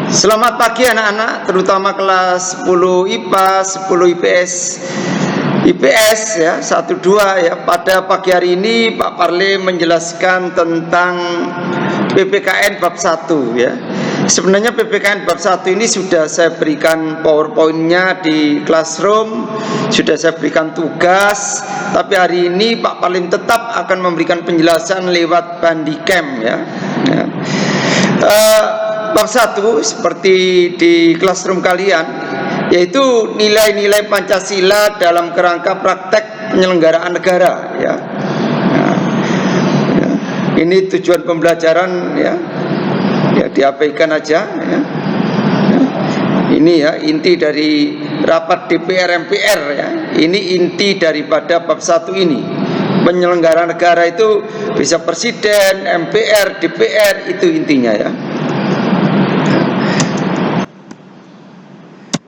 Selamat pagi anak-anak, terutama kelas 10 IPA, 10 IPS ya, 1 2 ya. Pada pagi hari ini Pak Parle menjelaskan tentang PPKN bab 1 ya. Sebenarnya PPKN bab 1 ini sudah saya berikan PowerPoint-nya di classroom, sudah saya berikan tugas, tapi hari ini Pak Parle tetap akan memberikan penjelasan lewat Bandicam ya. Bab 1 seperti di classroom kalian, yaitu nilai-nilai Pancasila dalam kerangka praktek penyelenggaraan negara ya. Ini tujuan pembelajaran ya. Ya diabaikan aja ya. Ini ya inti dari rapat DPR MPR ya. Ini inti daripada bab 1 ini. Penyelenggara negara itu bisa presiden, MPR, DPR, itu intinya ya.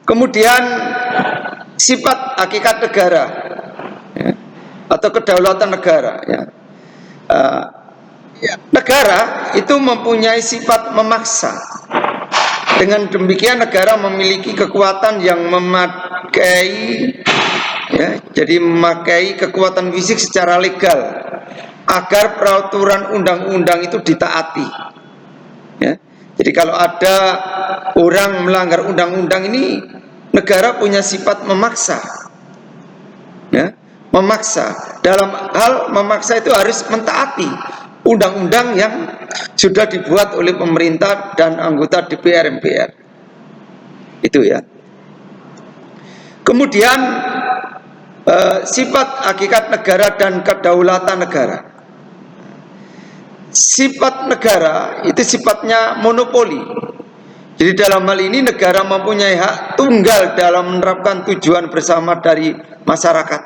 Kemudian sifat hakikat negara ya, atau kedaulatan negara ya. Negara itu mempunyai sifat memaksa. Dengan demikian negara memiliki kekuatan yang memakai ya, jadi memakai kekuatan fisik secara legal agar peraturan undang-undang itu ditaati ya. Jadi kalau ada orang melanggar undang-undang ini, negara punya sifat memaksa ya, memaksa. Dalam hal memaksa itu harus mentaati undang-undang yang sudah dibuat oleh pemerintah dan anggota DPR MPR. Itu ya. Kemudian sifat hakikat negara dan kedaulatan negara. Sifat negara itu sifatnya monopoli. Jadi dalam hal ini negara mempunyai hak tunggal dalam menerapkan tujuan bersama dari masyarakat.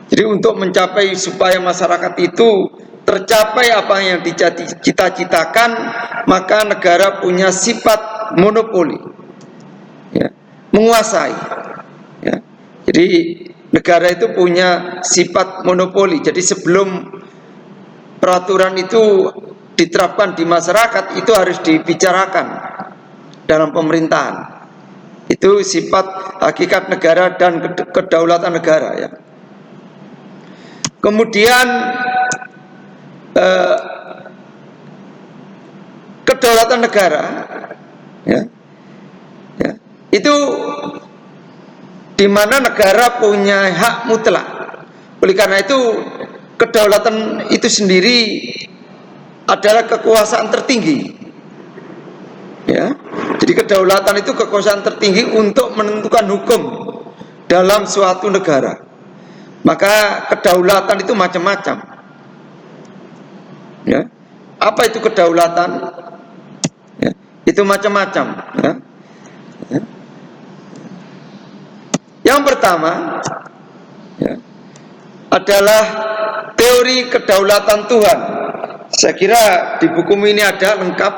Jadi untuk mencapai supaya masyarakat itu tercapai apa yang dicita-citakan, maka negara punya sifat monopoli ya, menguasai ya. Jadi negara itu punya sifat monopoli. Jadi sebelum peraturan itu diterapkan di masyarakat, itu harus dibicarakan dalam pemerintahan. Itu sifat hakikat negara dan kedaulatan negara ya. Kemudian kedaulatan negara ya, ya, itu di mana negara punya hak mutlak. Oleh karena itu kedaulatan itu sendiri adalah kekuasaan tertinggi ya. Jadi kedaulatan itu kekuasaan tertinggi untuk menentukan hukum dalam suatu negara. Maka kedaulatan itu macam-macam ya. Apa itu kedaulatan ya, itu macam-macam ya. Ya. Yang pertama ya, adalah teori kedaulatan Tuhan. Saya kira di buku ini ada lengkap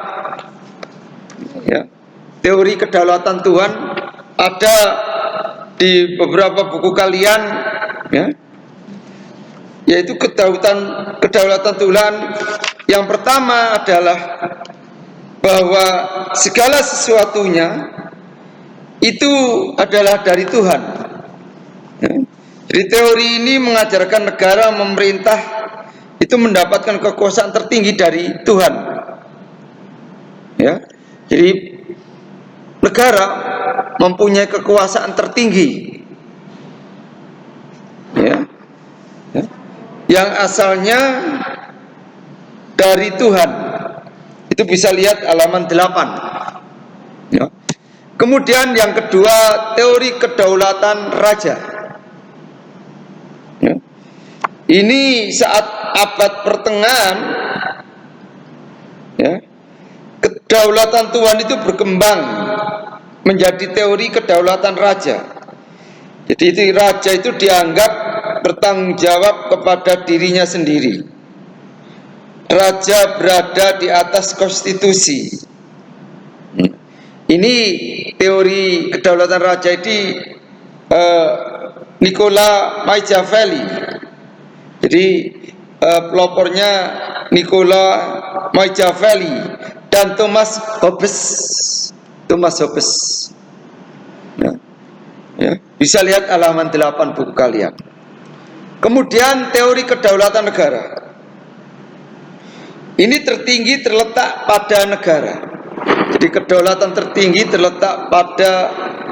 ya. Teori kedaulatan Tuhan ada di beberapa buku kalian ya. Yaitu kedaulatan Tuhan. Yang pertama adalah bahwa segala sesuatunya itu adalah dari Tuhan ya. Jadi teori ini mengajarkan negara memerintah itu mendapatkan kekuasaan tertinggi dari Tuhan ya. Jadi negara mempunyai kekuasaan tertinggi ya, ya, yang asalnya dari Tuhan. Itu bisa lihat halaman 8 ya. Kemudian yang kedua, teori kedaulatan raja ya. Ini saat abad pertengahan ya, kedaulatan Tuhan itu berkembang menjadi teori kedaulatan raja. Jadi itu raja itu dianggap bertanggung jawab kepada dirinya sendiri. Raja berada di atas konstitusi. Ini teori kedaulatan raja ini Nicola Machiavelli. Jadi pelopornya Nicola Machiavelli dan Thomas Hobbes. Thomas Hobbes. Ya. Ya. Bisa lihat halaman 8 buku kalian. Kemudian teori kedaulatan negara. Ini tertinggi terletak pada negara. Jadi kedaulatan tertinggi terletak pada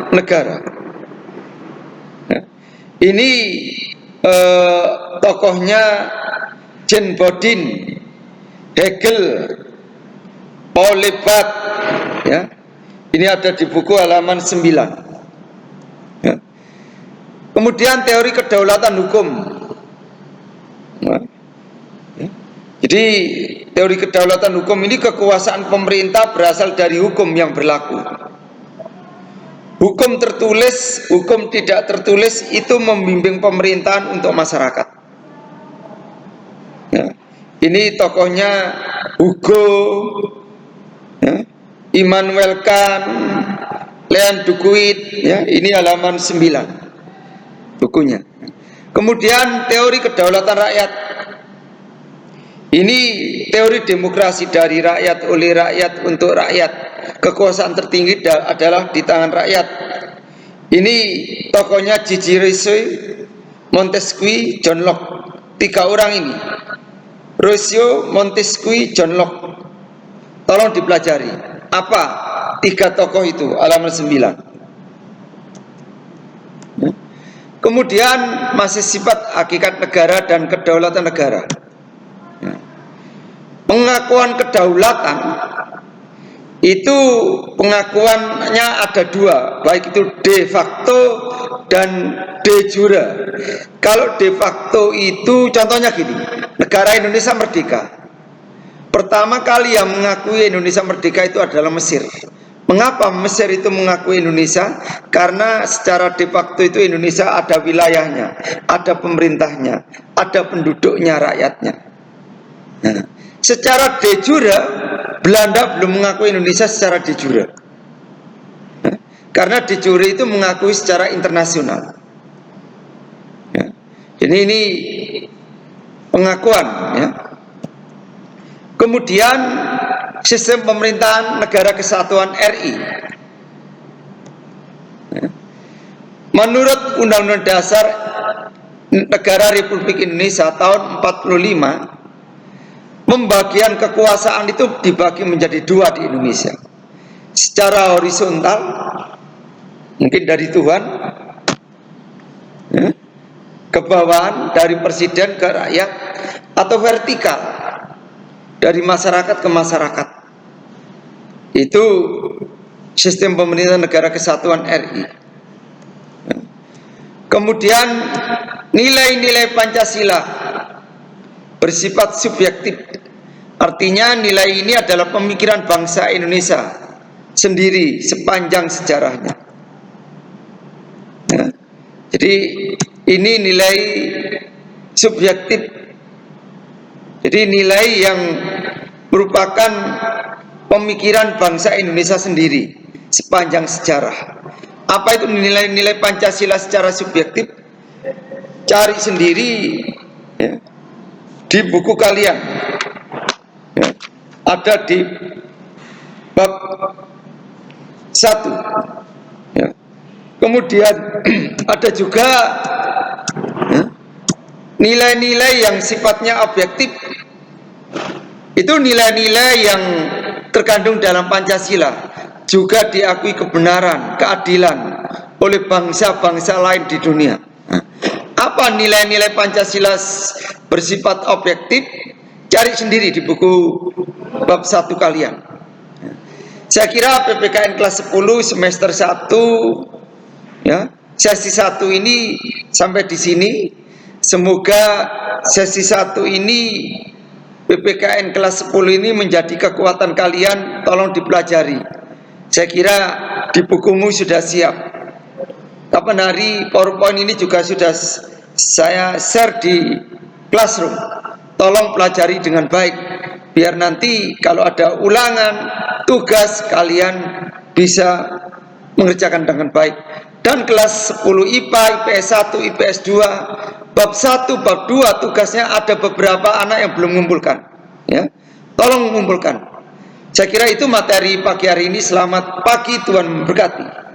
negara. Ya. Ini tokohnya Jean Bodin, Hegel, Paul Lebat. Ya. Ini ada di buku halaman 9. Ya. Kemudian teori kedaulatan hukum. Ya. Jadi teori kedaulatan hukum ini kekuasaan pemerintah berasal dari hukum yang berlaku. Hukum tertulis, hukum tidak tertulis itu membimbing pemerintahan untuk masyarakat. Ya. Ini tokohnya Hugo, ya. Immanuel Kant, Leon Duguid, ya. Ini halaman 9 bukunya. Kemudian teori kedaulatan rakyat. Ini teori demokrasi dari rakyat, oleh rakyat, untuk rakyat. Kekuasaan tertinggi adalah di tangan rakyat. Ini tokohnya Gigi Rousseau, Montesquieu, John Locke. 3 orang ini, Rousseau, Montesquieu, John Locke. Tolong dipelajari. Apa 3 tokoh itu? Halaman 9. Kemudian masih sifat hakikat negara dan kedaulatan negara. Pengakuan kedaulatan itu pengakuannya ada 2, baik itu de facto dan de jure. Kalau de facto itu contohnya gini, negara Indonesia merdeka. Pertama kali yang mengakui Indonesia merdeka itu adalah Mesir. Mengapa Mesir itu mengakui Indonesia? Karena secara de facto itu Indonesia ada wilayahnya, ada pemerintahnya, ada penduduknya, rakyatnya. Nah, secara de jure Belanda belum mengakui Indonesia secara de jure. Karena de jure itu mengakui secara internasional. Ya. Ini pengakuan, ya. Kemudian sistem pemerintahan negara kesatuan RI. Ya. Menurut Undang-Undang Dasar Negara Republik Indonesia tahun 45, pembagian kekuasaan itu dibagi menjadi 2 di Indonesia. Secara horizontal, mungkin dari Tuhan, ya, ke bawahan dari presiden ke rakyat, atau vertikal dari masyarakat ke masyarakat. Itu sistem pemerintahan negara kesatuan RI. Kemudian nilai-nilai Pancasila bersifat subjektif. Artinya nilai ini adalah pemikiran bangsa Indonesia sendiri sepanjang sejarahnya. Ya. Jadi ini nilai subjektif. Jadi nilai yang merupakan pemikiran bangsa Indonesia sendiri sepanjang sejarah. Apa itu nilai-nilai Pancasila secara subjektif? Cari sendiri, ya, di buku kalian, ya, ada di bab 1, ya. Kemudian ada juga, ya, nilai-nilai yang sifatnya objektif. Itu nilai-nilai yang terkandung dalam Pancasila, juga diakui kebenaran, keadilan oleh bangsa-bangsa lain di dunia. Apa nilai-nilai Pancasila bersifat objektif? Cari sendiri di buku bab 1 kalian. Saya kira PPKN kelas 10 semester 1, ya, sesi 1 ini sampai di sini. Semoga sesi 1 ini, PPKN kelas 10 ini menjadi kekuatan kalian. Tolong dipelajari. Saya kira di bukumu sudah siap. Kapan hari PowerPoint ini juga sudah saya share di Classroom. Tolong pelajari dengan baik, biar nanti kalau ada ulangan tugas kalian bisa mengerjakan dengan baik. Dan kelas 10 IPA, IPS 1, IPS 2, bab 1, bab 2 tugasnya ada beberapa anak yang belum mengumpulkan, ya. Tolong mengumpulkan. Saya kira itu materi pagi hari ini. Selamat pagi, Tuhan memberkati.